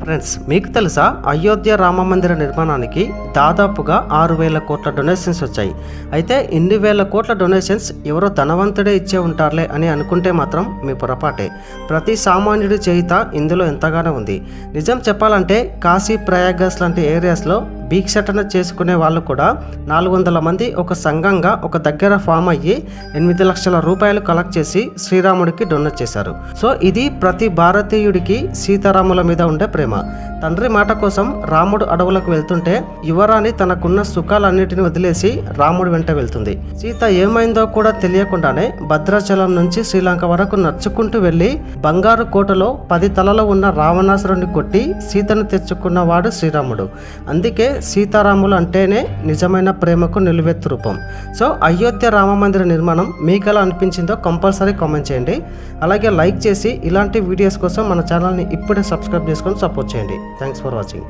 Friends, మీకు తెలుసా అయోధ్య రామ మందిర నిర్మాణానికి దాదాపుగా 6,000 కోట్ల డొనేషన్స్ వచ్చాయి. అయితే ఇన్ని వేల కోట్ల డొనేషన్స్ ఎవరో ధనవంతుడే ఇచ్చే ఉంటారులే అని అనుకుంటే మాత్రం మీ పొరపాటే. ప్రతి సామాన్యుడి చేయిత ఇందులో ఎంతగానో ఉంది. నిజం చెప్పాలంటే కాశీ, ప్రయాగస్ లాంటి ఏరియాస్లో భిక్షాటన చేసుకునే వాళ్ళు కూడా 400 మంది ఒక సంఘంగా ఒక దగ్గర ఫామ్ అయ్యి 8 లక్షల రూపాయలు కలెక్ట్ చేసి శ్రీరాముడికి డొనేట్ చేశారు. సో ఇది ప్రతి భారతీయుడికి సీతారాముల మీద ఉండే ప్రేమ. తండ్రి మాట కోసం రాముడు అడవులకు వెళ్తుంటే యువరాణి తనకున్న సుఖాలన్నిటిని వదిలేసి రాముడి వెంట వెళ్తుంది. సీత ఏమైందో కూడా తెలియకుండానే భద్రాచలం నుంచి శ్రీలంక వరకు నడుచుకుంటూ వెళ్లి బంగారు కోటలో 10 తలలు ఉన్న రావణాసురుడిని కొట్టి సీతను తెచ్చుకున్నవాడు శ్రీరాముడు. అందుకే సీతారాములు అంటేనే నిజమైన ప్రేమకు నిలువెత్తు రూపం. సో అయోధ్య రామ మందిర నిర్మాణం మీకు ఎలా అనిపించిందో కంపల్సరీ కామెంట్ చేయండి. అలాగే లైక్ చేసి ఇలాంటి వీడియోస్ కోసం మన ఛానల్ని ఇప్పుడే సబ్స్క్రైబ్ చేసుకొని సపోర్ట్ చేయండి. Thanks for watching.